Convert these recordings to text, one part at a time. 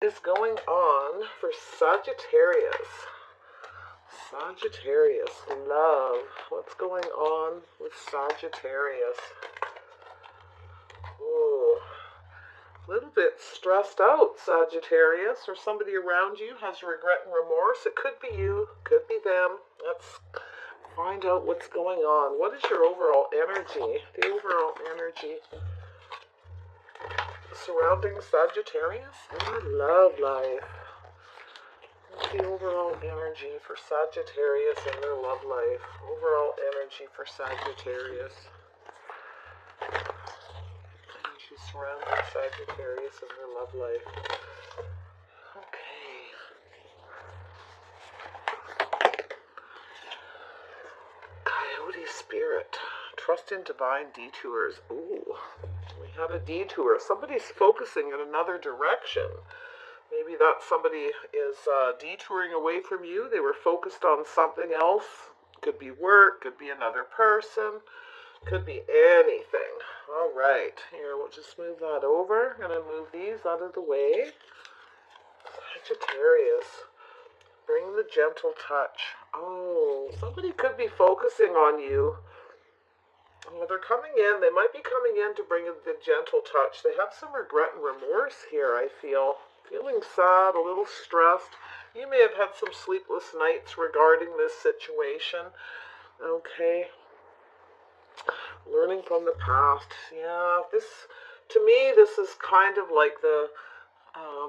is going on for Sagittarius? Sagittarius, love. What's going on with Sagittarius? Ooh, a little bit stressed out, Sagittarius, or somebody around you has regret and remorse. It could be you, could be them. Let's find out what's going on. What is your overall energy? The overall energy surrounding Sagittarius in their love life. What's the overall energy for Sagittarius in their love life? Overall energy for Sagittarius. Energy surrounding Sagittarius in their love life. Okay. Coyote spirit. Trust in divine detours. Ooh. We have a detour. Somebody's focusing in another direction. Maybe that somebody is detouring away from you. They were focused on something else. Could be work, could be another person, could be anything. All right, here, we'll just move that over. I'm going to move these out of the way. Sagittarius, bring the gentle touch. Oh, somebody could be focusing on you. Well, they're coming in. They might be coming in to bring the gentle touch. They have some regret and remorse here, I feel. Feeling sad, a little stressed. You may have had some sleepless nights regarding this situation. Okay. Learning from the past. Yeah, to me, this is kind of like the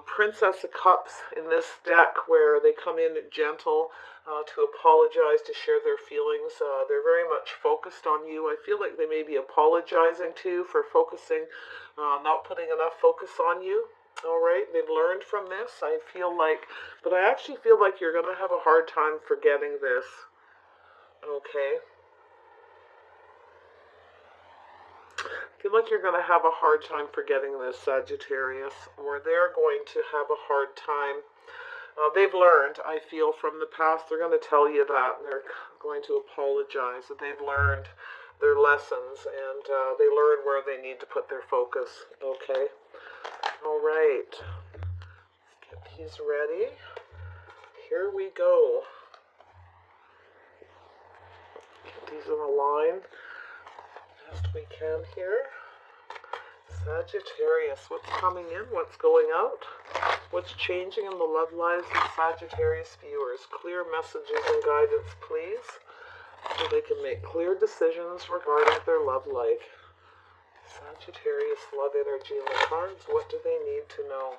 Princess of Cups in this deck, where they come in gentle to apologize, to share their feelings. They're very much focused on you. I feel like they may be apologizing too for focusing, not putting enough focus on you. All right, they've learned from this. I feel like, but I actually feel like you're going to have a hard time forgetting this. Okay. I feel like you're going to have a hard time forgetting this, Sagittarius, or they're going to have a hard time. They've learned, I feel, from the past. They're going to tell you that. They're going to apologize, that they've learned their lessons, and they learn where they need to put their focus. Okay? All right. Let's get these ready. Here we go. Get these in a line best we can here. Sagittarius, what's coming in? What's going out? What's changing in the love lives of Sagittarius viewers? Clear messages and guidance, please, so they can make clear decisions regarding their love life. Sagittarius love energy in the cards. What do they need to know?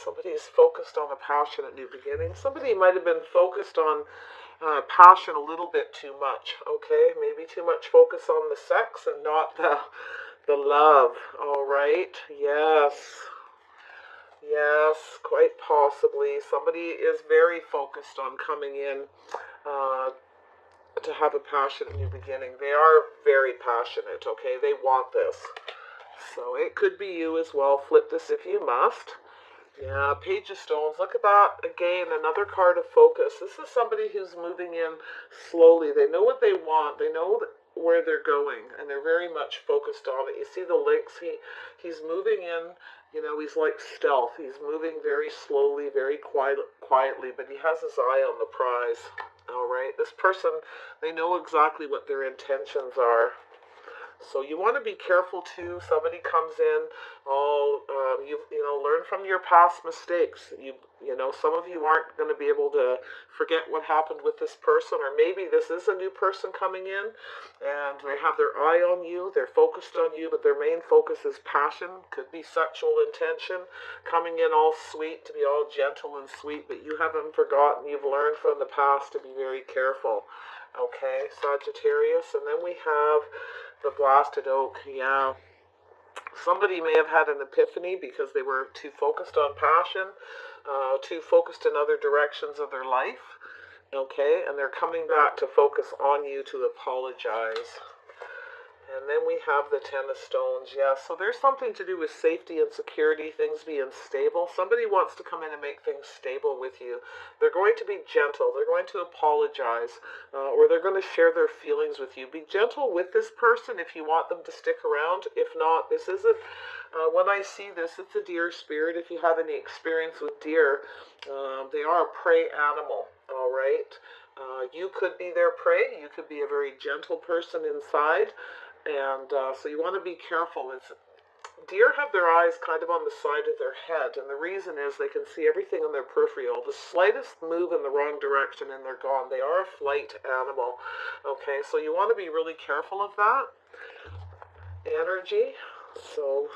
Somebody's focused on a passionate new beginning. Somebody might have been focused on passion a little bit too much, okay? Maybe too much focus on the sex and not the love, all right? Yes. Yes, quite possibly. Somebody is very focused on coming in to have a passionate new beginning. They are very passionate, okay? They want this. So it could be you as well. Flip this if you must. Yeah, Page of Stones. Look at that. Again, another card of focus. This is somebody who's moving in slowly. They know what they want. They know where they're going, and they're very much focused on it. You see the links. He's moving in. You know, he's like stealth. He's moving very slowly, very quietly, but he has his eye on the prize. All right. This person, they know exactly what their intentions are. So you want to be careful too. Somebody comes in, you know, learn from your past mistakes. You know, some of you aren't going to be able to forget what happened with this person, or maybe this is a new person coming in, and they have their eye on you. They're focused on you, but their main focus is passion. Could be sexual intention, coming in all sweet, to be all gentle and sweet, but you haven't forgotten. You've learned from the past to be very careful. Okay, Sagittarius, and then we have the blasted oak. Yeah, somebody may have had an epiphany because they were too focused on passion, too focused in other directions of their life. Okay, and they're coming back to focus on you to apologize. And then we have the Ten of Stones. Yeah, so there's something to do with safety and security, things being stable. Somebody wants to come in and make things stable with you. They're going to be gentle. They're going to apologize, or they're going to share their feelings with you. Be gentle with this person if you want them to stick around. If not, this isn't, when I see this, it's a deer spirit. If you have any experience with deer, they are a prey animal, all right? You could be their prey. You could be a very gentle person inside. And so you want to be careful. Deer have their eyes kind of on the side of their head, and the reason is they can see everything in their peripheral. The slightest move in the wrong direction and they're gone. They are a flight animal. Okay, so you want to be really careful of that energy. So,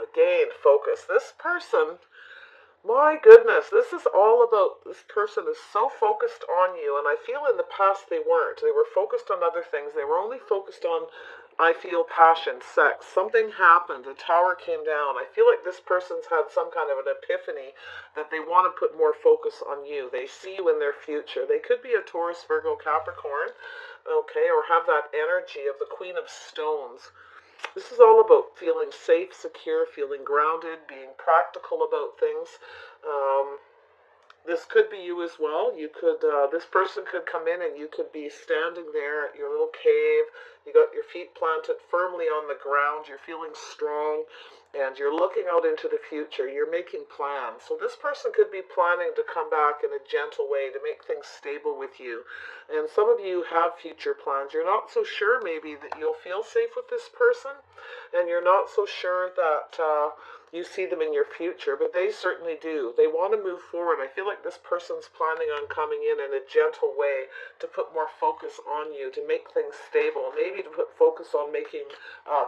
again, focus. This person, my goodness, this is all about, this person is so focused on you, and I feel in the past they weren't. They were focused on other things. They were only focused on, I feel, passion, sex. Something happened. A tower came down. I feel like this person's had some kind of an epiphany that they want to put more focus on you. They see you in their future. They could be a Taurus, Virgo, Capricorn, okay, or have that energy of the Queen of Stones. This is all about feeling safe, secure, feeling grounded, being practical about things. This could be you as well. You could, this person could come in and you could be standing there at your little cave. You got your feet planted firmly on the ground. You're feeling strong and you're looking out into the future. You're making plans. So this person could be planning to come back in a gentle way to make things stable with you. And some of you have future plans. You're not so sure maybe that you'll feel safe with this person, and you're not so sure that you see them in your future, but they certainly do. They want to move forward. I feel like this person's planning on coming in a gentle way to put more focus on you, to make things stable, maybe to put focus on making,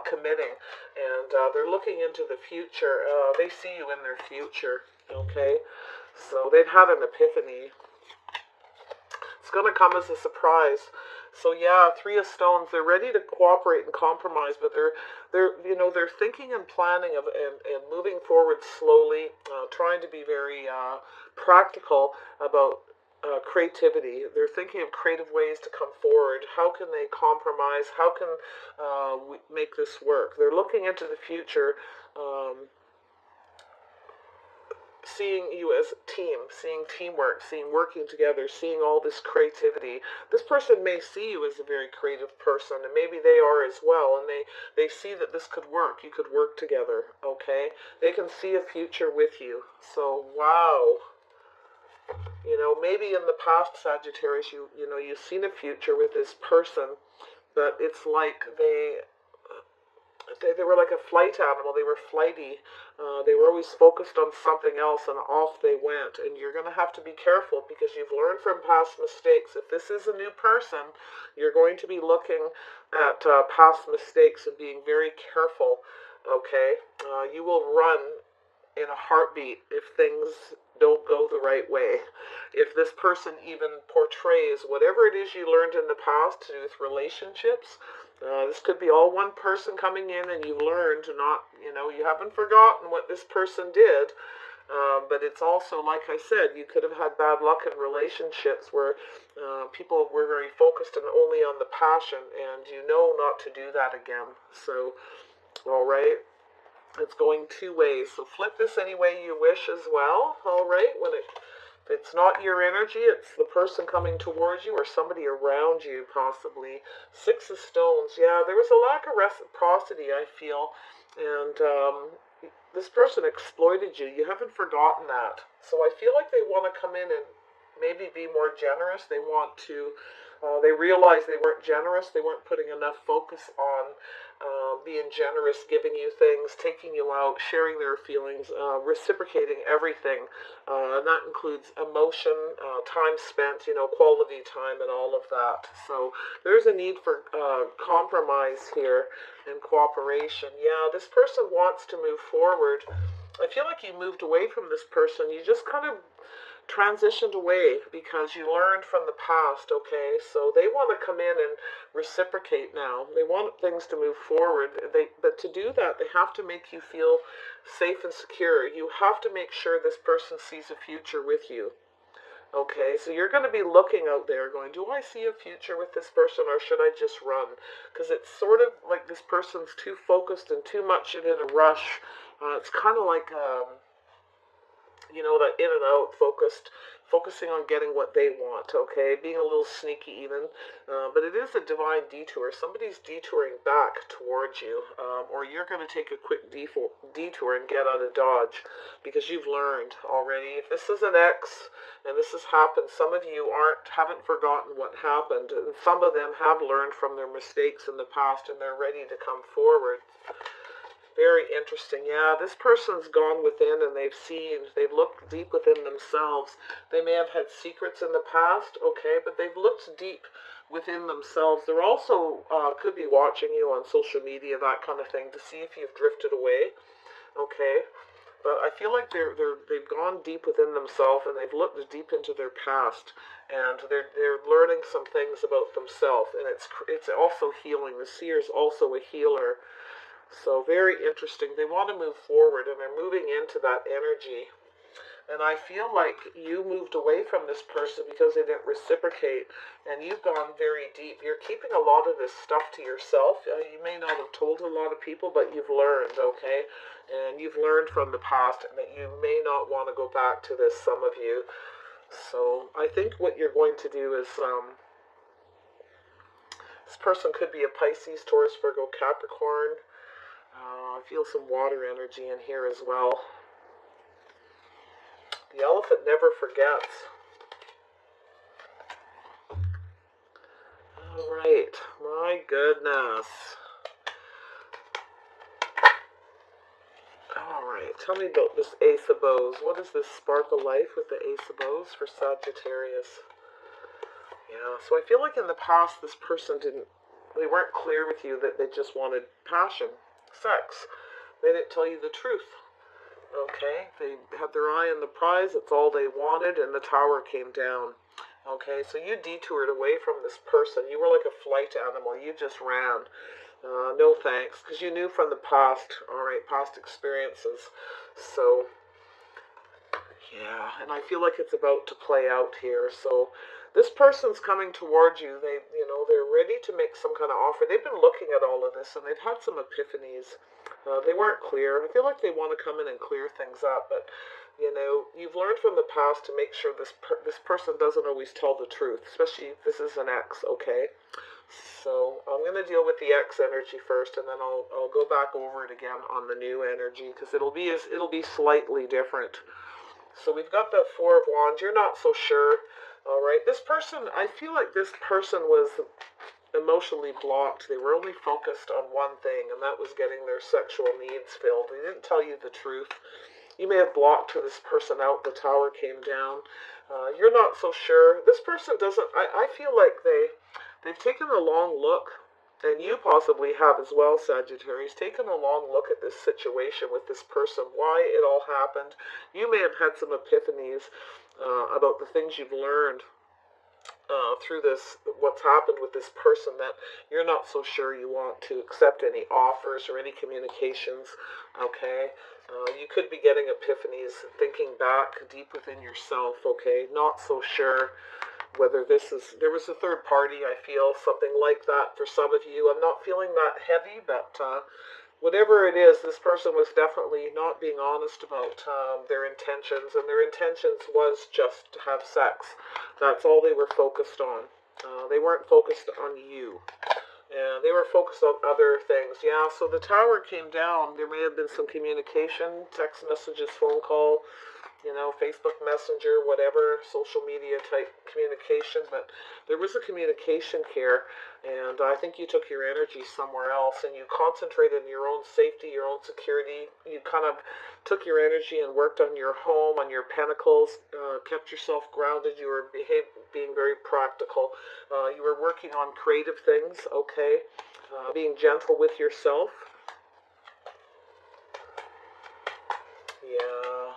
committing, and they're looking into the future. They see you in their future, okay? So they've had an epiphany. It's going to come as a surprise. So yeah, Three of Stones, they're ready to cooperate and compromise, but they're thinking and planning of and moving forward slowly, trying to be very practical about creativity. They're thinking of creative ways to come forward. How can they compromise? How can we make this work? They're looking into the future, seeing you as a team, seeing teamwork, seeing working together, seeing all this creativity. This person may see you as a very creative person, and maybe they are as well, and they see that this could work. You could work together, okay? They can see a future with you. So, wow. You know, maybe in the past, Sagittarius, you've seen a future with this person, but it's like they were like a flight animal. They were flighty. They were always focused on something else, and off they went. And you're going to have to be careful because you've learned from past mistakes. If this is a new person, you're going to be looking at past mistakes and being very careful, okay? You will run in a heartbeat if things don't go the right way. If this person even portrays whatever it is you learned in the past to do with relationships, this could be all one person coming in and you've learned not, you haven't forgotten what this person did, but it's also, like I said, you could have had bad luck in relationships where people were very focused and only on the passion, and you know not to do that again. So, all right. It's going two ways. So flip this any way you wish as well. All right. If it's not your energy, it's the person coming towards you or somebody around you, possibly. Six of Stones. Yeah, there was a lack of reciprocity, I feel. And this person exploited you. You haven't forgotten that. So I feel like they want to come in and maybe be more generous. They want to, they realize they weren't generous. They weren't putting enough focus on being generous, giving you things, taking you out, sharing their feelings, reciprocating everything. And that includes emotion, time spent, quality time and all of that. So there's a need for compromise here and cooperation. Yeah, this person wants to move forward. I feel like you moved away from this person. You just kind of transitioned away because you learned from the past, okay? So they want to come in and reciprocate now. They want things to move forward. But to do that, they have to make you feel safe and secure. You have to make sure this person sees a future with you. Okay, so you're going to be looking out there going, do I see a future with this person or should I just run? Because it's sort of like this person's too focused and too much in a rush. It's kind of like, that in and out focusing on getting what they want, okay? Being a little sneaky even. But it is a divine detour. Somebody's detouring back towards you, or you're going to take a quick detour and get out of Dodge because you've learned already. If this is an ex and this has happened, some of you haven't forgotten what happened, and some of them have learned from their mistakes in the past and they're ready to come forward. Very interesting. Yeah, this person's gone within and they've looked deep within themselves. They may have had secrets in the past, okay, but they've looked deep within themselves. They're also could be watching you on social media, that kind of thing, to see if you've drifted away, okay. But I feel like they've gone deep within themselves and they've looked deep into their past, and they're learning some things about themselves, and it's also healing. The seer is also a healer. So very interesting. They want to move forward and they're moving into that energy. And I feel like you moved away from this person because they didn't reciprocate, and you've gone very deep. You're keeping a lot of this stuff to yourself. You may not have told a lot of people, but you've learned, okay? And you've learned from the past and that you may not want to go back to this, some of you. So I think what you're going to do is, this person could be a Pisces, Taurus, Virgo, Capricorn. I feel some water energy in here as well. The elephant never forgets. Alright, my goodness. Alright, tell me about this Ace of Bows. What is this spark of life with the Ace of Bows for Sagittarius? Yeah, so I feel like in the past this person they weren't clear with you that they just wanted passion, sex. They didn't tell you the truth. Okay, they had their eye on the prize, that's all they wanted, and the tower came down. Okay, so you detoured away from this person. You were like a flight animal. You just ran. No thanks, because you knew from the past, alright, past experiences. So, yeah, and I feel like it's about to play out here. So this person's coming towards you. They're ready to make some kind of offer. They've been looking at all of this and they've had some epiphanies. They weren't clear. I feel like they want to come in and clear things up, but you've learned from the past to make sure this person doesn't always tell the truth, especially if this is an ex, okay? So I'm going to deal with the X energy first, and then I'll go back over it again on the new energy, because it'll be slightly different. So we've got the Four of Wands. You're not so sure. All right. This person, I feel like this person was emotionally blocked. They were only focused on one thing, and that was getting their sexual needs filled. They didn't tell you the truth. You may have blocked this person out. The tower came down. You're not so sure. This person doesn't, I feel like they've taken a long look, and you possibly have as well, Sagittarius, taken a long look at this situation with this person, why it all happened. You may have had some epiphanies about the things you've learned through this, what's happened with this person, that you're not so sure you want to accept any offers or any communications, okay? You could be getting epiphanies, thinking back deep within yourself, okay? Not so sure whether there was a third party, I feel, something like that for some of you. I'm not feeling that heavy, but whatever it is, this person was definitely not being honest about their intentions, and their intentions was just to have sex. That's all they were focused on. They weren't focused on you. And they were focused on other things. Yeah, so the tower came down. There may have been some communication, text messages, phone call, Facebook Messenger, whatever, social media type communication, but there was a communication here, and I think you took your energy somewhere else, and you concentrated on your own safety, your own security. You kind of took your energy and worked on your home, on your pentacles, kept yourself grounded. You were being very practical. You were working on creative things, okay, being gentle with yourself. Yeah.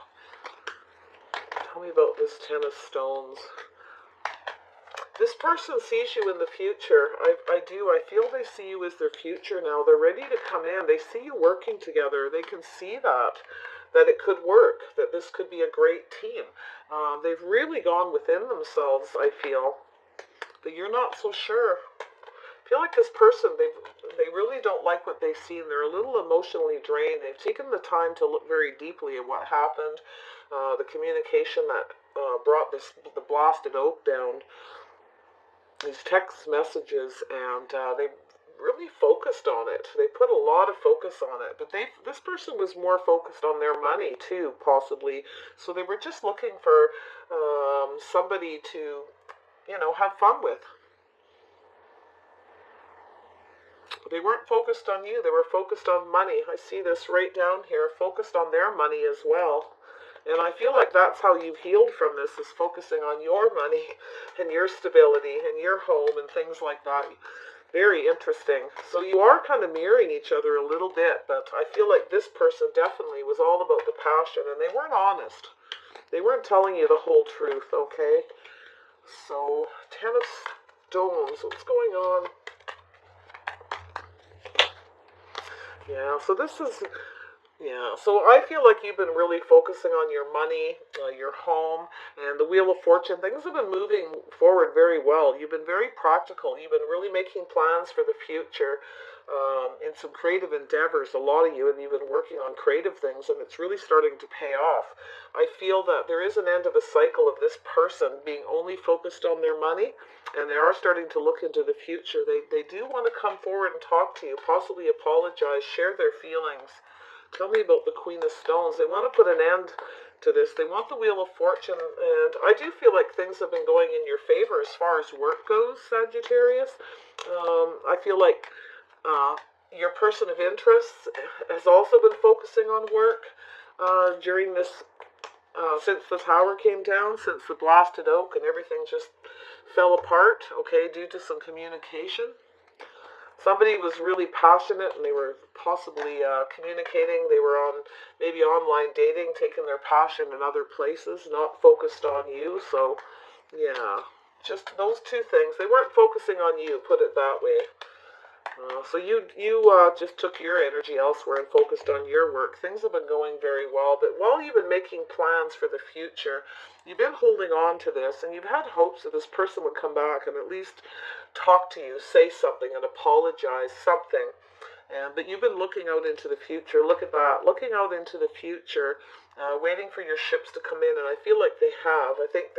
Tell me about this Ten of Stones. This person sees you in the future. I do. I feel they see you as their future now. They're ready to come in. They see you working together. They can see that. that it could work, that this could be a great team. They've really gone within themselves, I feel, but you're not so sure. I feel like this person, they really don't like what they've seen. They're a little emotionally drained. They've taken the time to look very deeply at what happened, the communication that brought the blasted oak down, these text messages, and they really focused on it. They put a lot of focus on it, but this person was more focused on their money too, possibly. So they were just looking for somebody to, have fun with. They weren't focused on you. They were focused on money. I see this right down here, focused on their money as well. And I feel like that's how you've healed from this, is focusing on your money and your stability and your home and things like that. Very interesting. So you are kind of mirroring each other a little bit, but I feel like this person definitely was all about the passion, and they weren't honest. They weren't telling you the whole truth, okay? So, 10 of Stones, what's going on? Yeah, so this is... Yeah, so I feel like you've been really focusing on your money, your home, and the Wheel of Fortune. Things have been moving forward very well. You've been very practical. You've been really making plans for the future in some creative endeavors, a lot of you, and you've been working on creative things, and it's really starting to pay off. I feel that there is an end of a cycle of this person being only focused on their money, and they are starting to look into the future. They do want to come forward and talk to you, possibly apologize, share their feelings. Tell me about the Queen of Stones. They want to put an end to this. They want the Wheel of Fortune, and I do feel like things have been going in your favor as far as work goes, Sagittarius. I feel like your person of interest has also been focusing on work during this, since the tower came down, since the blasted oak and everything just fell apart, okay, due to some communication. Somebody was really passionate, and they were possibly communicating. They were on maybe online dating, taking their passion in other places, not focused on you. So, yeah, just those two things. They weren't focusing on you, put it that way. So you just took your energy elsewhere and focused on your work. Things have been going very well, but while you've been making plans for the future, you've been holding on to this, and you've had hopes that this person would come back and at least talk to you, say something, and apologize, something. But you've been looking out into the future. Look at that. Looking out into the future, waiting for your ships to come in, and I feel like they have. I think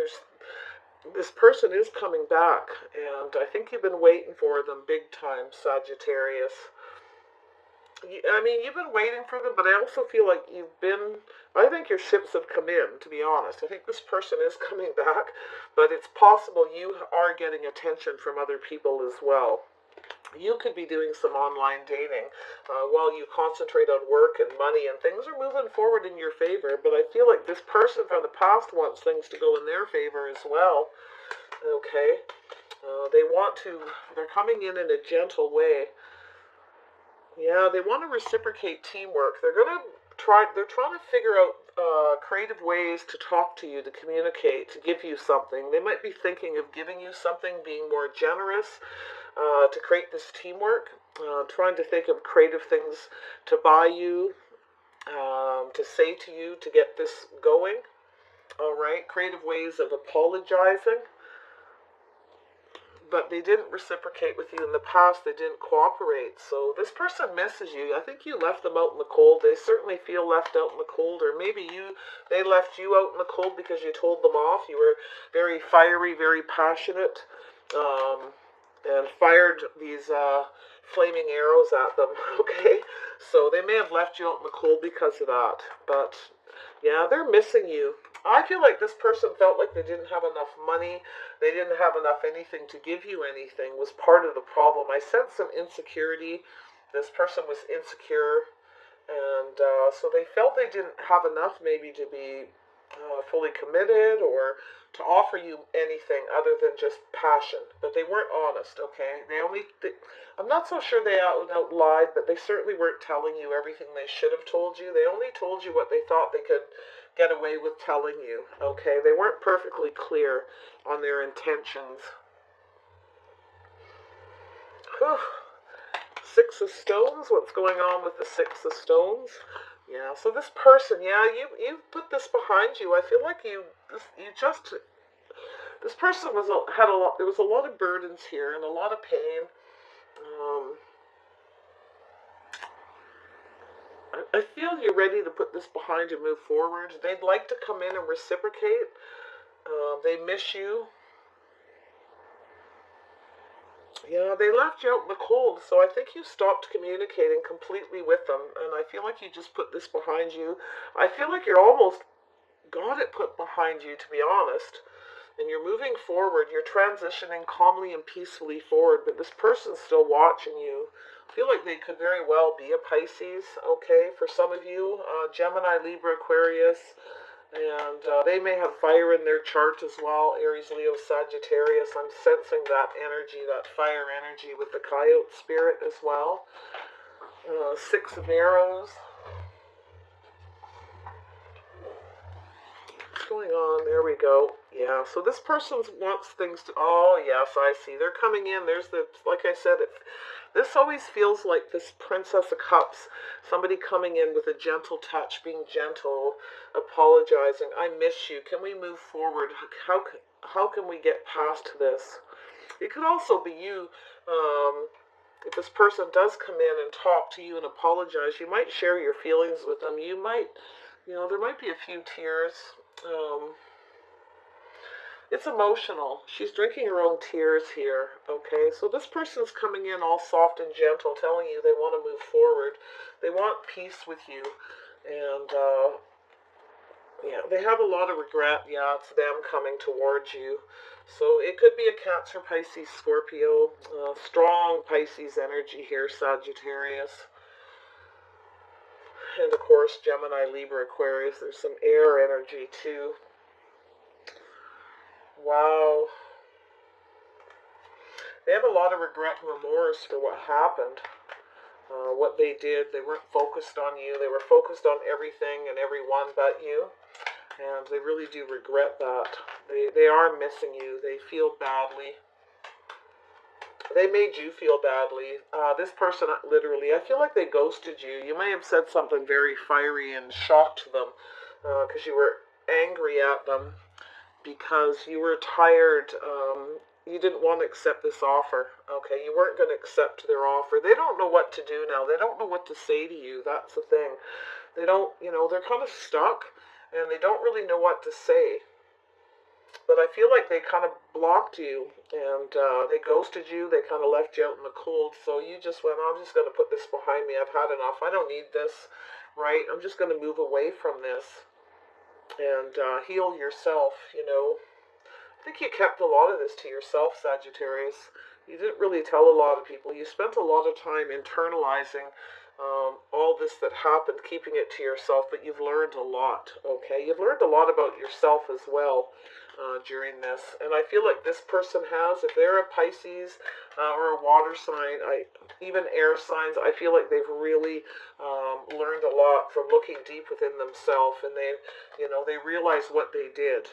this person is coming back, and I think you've been waiting for them big time, Sagittarius. I mean, you've been waiting for them, but I also feel like I think your ships have come in, to be honest. I think this person is coming back, but it's possible you are getting attention from other people as well. You could be doing some online dating while you concentrate on work and money, and things are moving forward in your favor, but I feel like this person from the past wants things to go in their favor as well. Okay? They're coming in a gentle way. Yeah, they want to reciprocate teamwork. They're trying to figure out creative ways to talk to you, to communicate, to give you something. They might be thinking of giving you something, being more generous, to create this teamwork, trying to think of creative things to buy you, to say to you, to get this going. All right, creative ways of apologizing. But they didn't reciprocate with you in the past. They didn't cooperate. So this person misses you. I think you left them out in the cold. They certainly feel left out in the cold. Or maybe they left you out in the cold because you told them off. You were very fiery, very passionate, and fired these flaming arrows at them. Okay? So they may have left you out in the cold because of that. But yeah, they're missing you. I feel like this person felt like they didn't have enough money. They didn't have enough anything to give you anything, was part of the problem. I sensed some insecurity. This person was insecure. And so they felt they didn't have enough maybe to be fully committed or to offer you anything other than just passion. But they weren't honest, okay? I'm not so sure they out lied, but they certainly weren't telling you everything they should have told you. They only told you what they thought they could get away with telling you, okay? They weren't perfectly clear on their intentions. Whew. Six of Stones, what's going on with the Six of Stones? Yeah, so this person, yeah, you put this behind you. I feel like this person had a lot. There was a lot of burdens here and a lot of pain. Um, I feel you're ready to put this behind and move forward. They'd like to come in and reciprocate. They miss you. Yeah, they left you out in the cold, so I think you stopped communicating completely with them, and I feel like you just put this behind you. I feel like you're almost got it put behind you, to be honest, and you're moving forward. You're transitioning calmly and peacefully forward, but this person's still watching you. I feel like they could very well be a Pisces, okay, for some of you, Gemini, Libra, Aquarius, and they may have fire in their chart as well, Aries, Leo, Sagittarius. I'm sensing that energy, that fire energy with the coyote spirit as well. Six of Arrows. What's going on? There we go. Yeah, so this person wants things to... Oh, yes, I see. They're coming in. There's the... Like I said, this always feels like this Princess of Cups. Somebody coming in with a gentle touch, being gentle, apologizing. I miss you. Can we move forward? How can we get past this? It could also be you. If this person does come in and talk to you and apologize, you might share your feelings with them. You might... there might be a few tears. It's emotional. She's drinking her own tears here, okay? So this person's coming in all soft and gentle, telling you they want to move forward. They want peace with you. And, yeah, they have a lot of regret. Yeah, it's them coming towards you. So it could be a Cancer, Pisces, Scorpio. Strong Pisces energy here, Sagittarius. And, of course, Gemini, Libra, Aquarius. There's some air energy, too. Wow. They have a lot of regret and remorse for what happened. What they did. They weren't focused on you. They were focused on everything and everyone but you. And they really do regret that. They are missing you. They feel badly. They made you feel badly. This person, literally, I feel like they ghosted you. You may have said something very fiery and shocked them because you were angry at them because you were tired. You didn't want to accept this offer. Okay, you weren't going to accept their offer. They don't know what to do now. They don't know what to say to you. That's the thing. They don't, they're kind of stuck and they don't really know what to say. But I feel like they kind of blocked you and they ghosted you. They kind of left you out in the cold. So you just went, I'm just going to put this behind me. I've had enough. I don't need this, right? I'm just going to move away from this and heal yourself, I think you kept a lot of this to yourself, Sagittarius. You didn't really tell a lot of people. You spent a lot of time internalizing all this that happened, keeping it to yourself, but you've learned a lot, okay? You've learned a lot about yourself as well during this. And I feel like this person has, if they're a Pisces or a water sign, even air signs, I feel like they've really learned a lot from looking deep within themselves, and they realize what they did.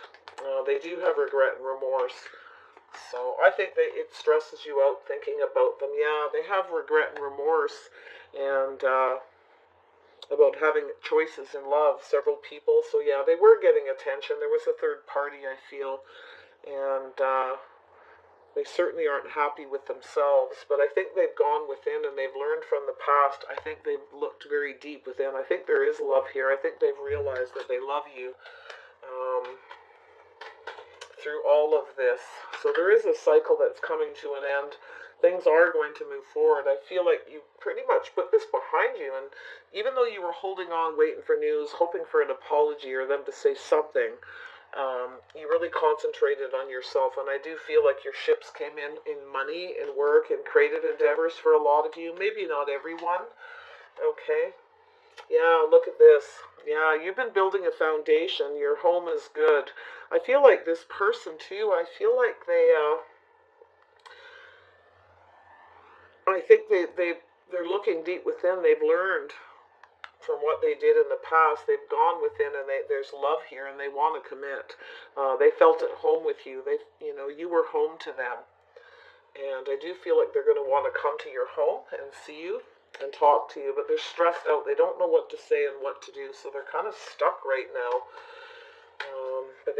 They do have regret and remorse. So I think it stresses you out thinking about them. Yeah, they have regret and remorse and about having choices in love, several people. So yeah, they were getting attention. There was a third party, I feel. And they certainly aren't happy with themselves. But I think they've gone within and they've learned from the past. I think they've looked very deep within. I think there is love here. I think they've realized that they love you. Through all of this. So there is a cycle that's coming to an end. Things are going to move forward. I feel like you pretty much put this behind you, and even though you were holding on, waiting for news, hoping for an apology or them to say something, you really concentrated on yourself. And I do feel like your ships came in money, in work, and creative endeavors for a lot of you. Maybe not everyone. Okay. Yeah, look at this. Yeah, you've been building a foundation. Your home is good. I feel like this person, too, I feel like I think they're looking deep within. They've learned from what they did in the past. They've gone within, and there's love here, and they want to commit. They felt at home with you. You were home to them. And I do feel like they're going to want to come to your home and see you. and talk to you, but they're stressed out. They don't know what to say and what to do, so they're kind of stuck right now. But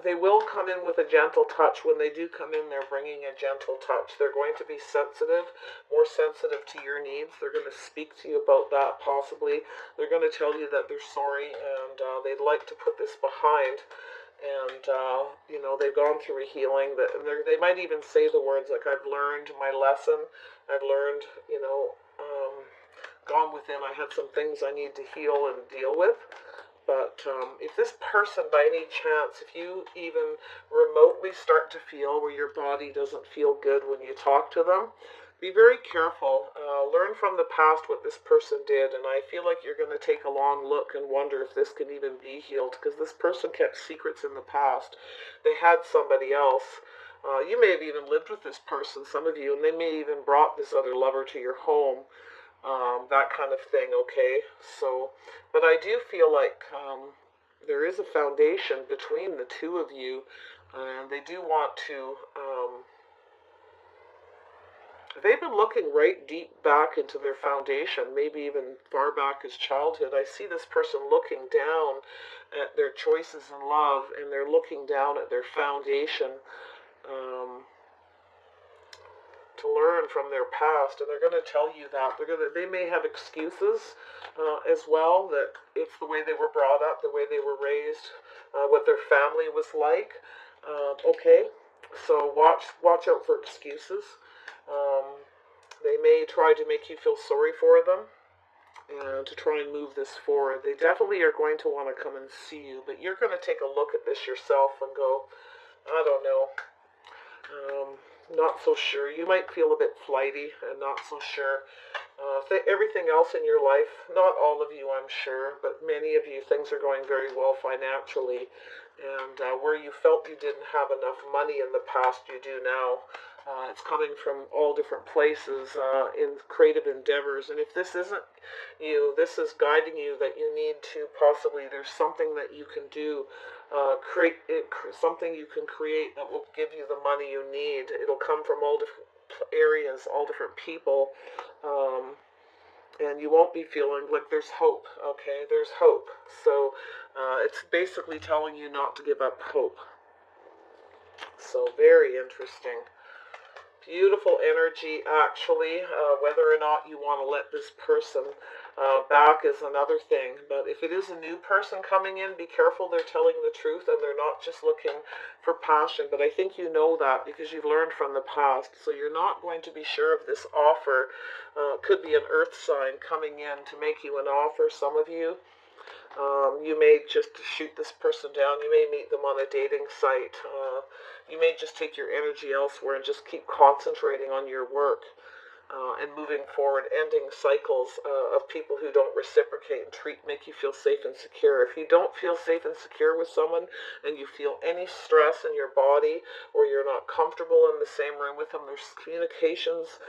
they will come in with a gentle touch. When they do come in, they're bringing a gentle touch. They're going to be sensitive, more sensitive to your needs. They're going to speak to you about that, possibly. They're going to tell you that they're sorry, and they'd like to put this behind. And, you know, they've gone through a healing. They might even say the words like, I've learned my lesson. I've learned, you know, gone within. I had some things I need to heal and deal with. But if this person, by any chance, if you even remotely start to feel where your body doesn't feel good when you talk to them, be very careful. Learn from the past what this person did, and I feel like you're going to take a long look and wonder if this can even be healed, because this person kept secrets in the past. They had somebody else. You may have even lived with this person, some of you, and they may even brought this other lover to your home. That kind of thing, okay? So, but I do feel like there is a foundation between the two of you, and they do want to, they've been looking right deep back into their foundation, maybe even far back as childhood. I see this person looking down at their choices in love, and they're looking down at their foundation, to learn from their past, and they're going to tell you that they may have excuses as well, that it's the way they were brought up, the way they were raised, what their family was like. Okay, so watch out for excuses. They may try to make you feel sorry for them and to try and move this forward. They definitely are going to want to come and see you, but you're going to take a look at this yourself and go, I don't know. Not so sure. You might feel a bit flighty and not so sure. Everything else in your life, not all of you I'm sure, but many of you, things are going very well financially. And where you felt you didn't have enough money in the past, you do now. It's coming from all different places in creative endeavors. And if this isn't you, this is guiding you that you need to possibly, there's something that you can do, something you can create that will give you the money you need. It'll come from all different areas, all different people. And you won't be feeling like there's hope, okay? There's hope. So it's basically telling you not to give up hope. So very interesting. Beautiful energy, actually. Whether or not you want to let this person back is another thing. But if it is a new person coming in, be careful. They're telling the truth and they're not just looking for passion. But I think you know that because you've learned from the past. So you're not going to be sure of this offer. Could be an earth sign coming in to make you an offer, some of you. You may just shoot this person down. You may meet them on a dating site. You may just take your energy elsewhere and just keep concentrating on your work and moving forward, ending cycles of people who don't reciprocate and make you feel safe and secure. If you don't feel safe and secure with someone and you feel any stress in your body or you're not comfortable in the same room with them, there's communications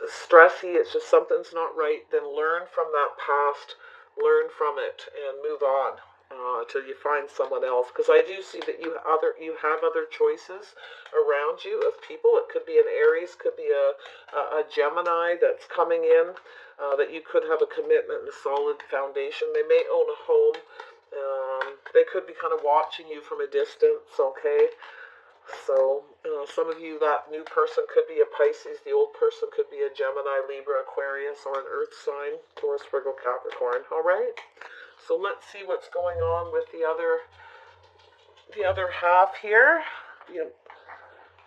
stressy, it's just something's not right, then learn from that past. Learn from it and move on till you find someone else. Because I do see that you have other choices around you of people. It could be an Aries, could be a Gemini that's coming in, that you could have a commitment and a solid foundation. They may own a home. They could be kind of watching you from a distance, okay? So, some of you, that new person could be a Pisces, the old person could be a Gemini, Libra, Aquarius, or an Earth sign, Taurus, Virgo, Capricorn, all right? So let's see what's going on with the other half here. Yeah.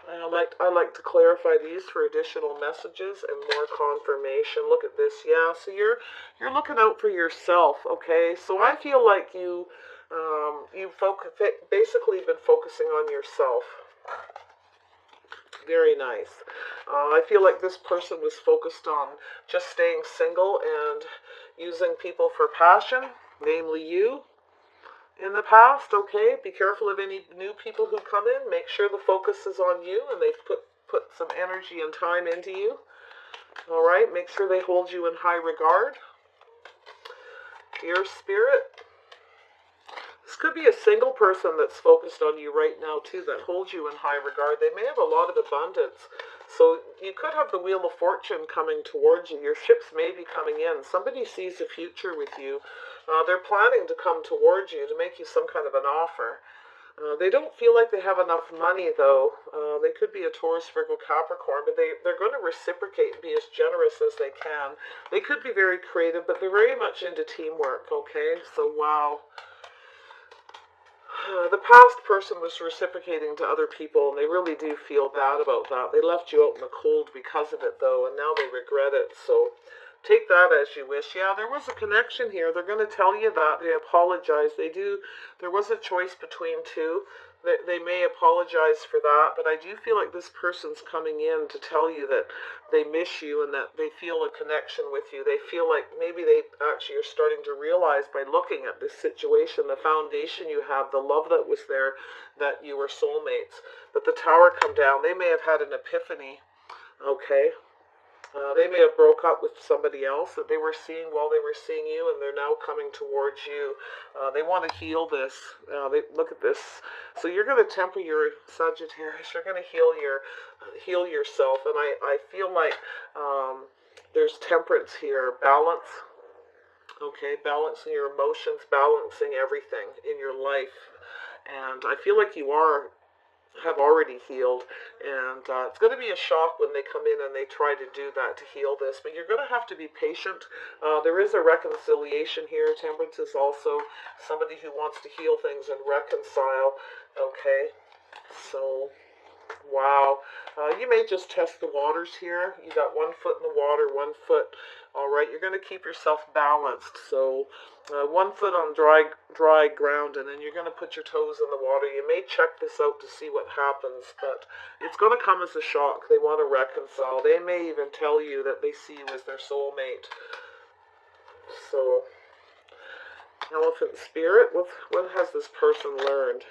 I like to clarify these for additional messages and more confirmation. Look at this, yeah, so you're looking out for yourself, okay? So I feel like you've basically been focusing on yourself. Very nice. I feel like this person was focused on just staying single and using people for passion, namely you, in the past, okay? Be careful of any new people who come in. Make sure the focus is on you and they've put some energy and time into you. All right? Make sure they hold you in high regard. Dear Spirit, this could be a single person that's focused on you right now, too, that holds you in high regard. They may have a lot of abundance. So you could have the Wheel of Fortune coming towards you. Your ships may be coming in. Somebody sees a future with you. They're planning to come towards you to make you some kind of an offer. They don't feel like they have enough money, though. They could be a Taurus, Virgo, Capricorn, but they're going to reciprocate and be as generous as they can. They could be very creative, but they're very much into teamwork, okay? So, wow. The past person was reciprocating to other people, and they really do feel bad about that. They left you out in the cold because of it, though, and now they regret it. So take that as you wish. Yeah, there was a connection here. They're going to tell you that. They apologize. They do. There was a choice between two. They may apologize for that, but I do feel like this person's coming in to tell you that they miss you and that they feel a connection with you. They feel like maybe they actually are starting to realize by looking at this situation, the foundation you have, the love that was there, that you were soulmates. But the Tower come down. They may have had an epiphany, okay? They may have broke up with somebody else that they were seeing while they were seeing you, and they're now coming towards you. They want to heal this. Look at this. So you're going to temper your Sagittarius. You're going to heal yourself, and I feel like there's temperance here, balance. Okay, balancing your emotions, balancing everything in your life, and I feel like you have already healed, and it's going to be a shock when they come in and they try to do that to heal this, but you're going to have to be patient. There is a reconciliation here. Temperance is also somebody who wants to heal things and reconcile, okay? So, wow. You may just test the waters here. You got 1 foot in the water, 1 foot. All right, you're going to keep yourself balanced. So 1 foot on dry ground, and then you're going to put your toes in the water. You may check this out to see what happens, but it's going to come as a shock. They want to reconcile. They may even tell you that they see you as their soulmate. So, Elephant Spirit, what has this person learned?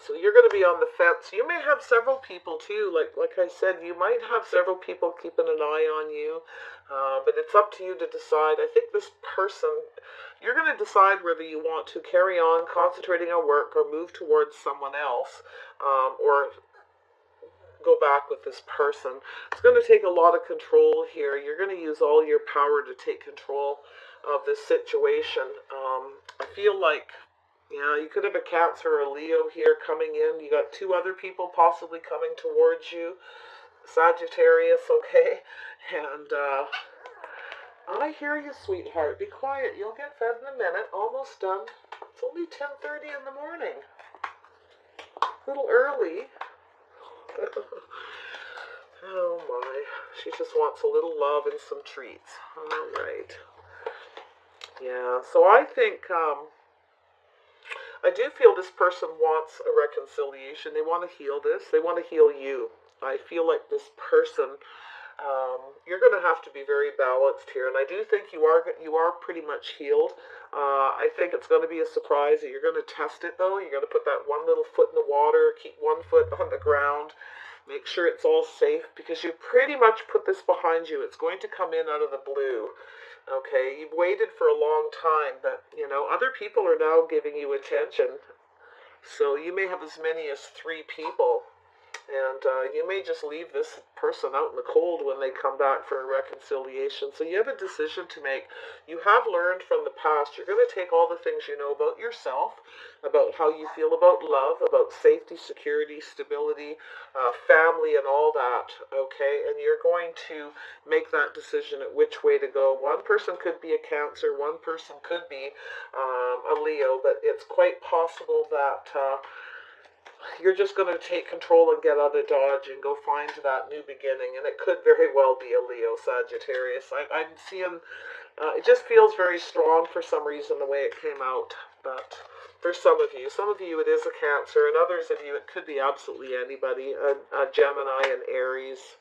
So you're going to be on the fence. You may have several people too. Like I said, you might have several people keeping an eye on you, but it's up to you to decide. I think this person, you're going to decide whether you want to carry on concentrating on work or move towards someone else, or go back with this person. It's going to take a lot of control here. You're going to use all your power to take control of this situation. I feel like, yeah, you could have a Cancer or a Leo here coming in. You got 2 other people possibly coming towards you. Sagittarius, okay? And I hear you, sweetheart. Be quiet. You'll get fed in a minute. Almost done. It's only 10:30 in the morning. A little early. Oh my. She just wants a little love and some treats. All right. Yeah, so I think I do feel this person wants a reconciliation. They want to heal this. They want to heal you. I feel like this person, you're going to have to be very balanced here. And I do think you are pretty much healed. I think it's going to be a surprise. You're going to test it, though. You're going to put that 1 little foot in the water, keep 1 foot on the ground. Make sure it's all safe, because you pretty much put this behind you. It's going to come in out of the blue. Okay, you've waited for a long time, but, other people are now giving you attention. So you may have as many as 3 people, and you may just leave this person out in the cold when they come back for a reconciliation. So you have a decision to make. You have learned from the past. You're going to take all the things you know about yourself, about how you feel about love, about safety, security, stability, family, and all that, okay? And you're going to make that decision at which way to go. One person could be a Cancer, one person could be a Leo, but it's quite possible that you're just going to take control and get out of Dodge and go find that new beginning. And it could very well be a Leo, Sagittarius. I'm seeing, it just feels very strong for some reason the way it came out. But for some of you it is a Cancer, and others of you it could be absolutely anybody, a Gemini, an Aries.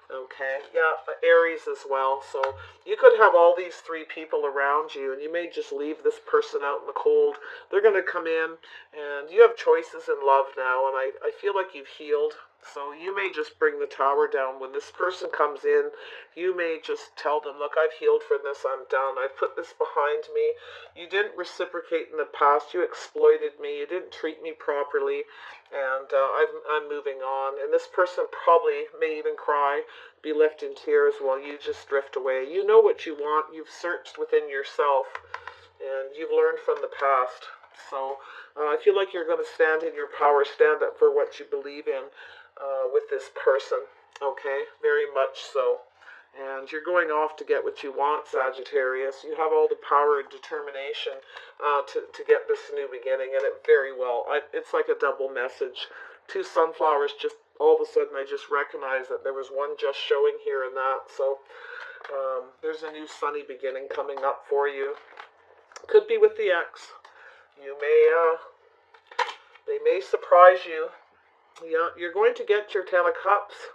Okay, yeah, Aries as well. So you could have all these 3 people around you, and you may just leave this person out in the cold. They're going to come in, and you have choices in love now, and I feel like you've healed. So you may just bring the tower down. When this person comes in, you may just tell them, look, I've healed from this, I'm done, I've put this behind me. You didn't reciprocate in the past, you exploited me, you didn't treat me properly, and I'm moving on. And this person probably may even cry, be left in tears while you just drift away. You know what you want, you've searched within yourself, and you've learned from the past. So I feel like you're going to stand in your power, stand up for what you believe in. With this person, okay, very much so. And you're going off to get what you want, Sagittarius. You have all the power and determination to get this new beginning, and it very well. It's like a double message. Two sunflowers, just all of a sudden I just recognized that there was one just showing here and that. So there's a new sunny beginning coming up for you. Could be with the ex. You may, they may surprise you. Yeah, you're going to get your 10 of Cups.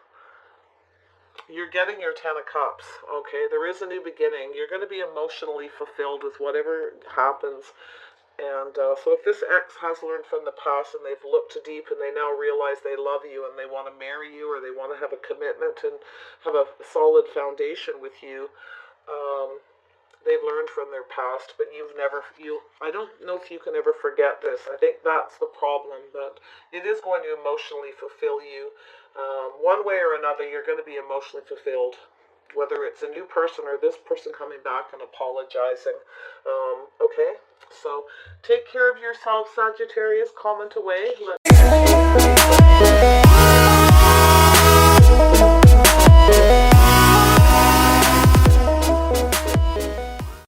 You're getting your 10 of Cups, okay? There is a new beginning. You're going to be emotionally fulfilled with whatever happens. And so if this ex has learned from the past and they've looked deep and they now realize they love you and they want to marry you or they want to have a commitment and have a solid foundation with you, they've learned from their past, but I don't know if you can ever forget this. I think that's the problem, but it is going to emotionally fulfill you. One way or another, you're going to be emotionally fulfilled, whether it's a new person or this person coming back and apologizing. Okay, so take care of yourself, Sagittarius. Comment away.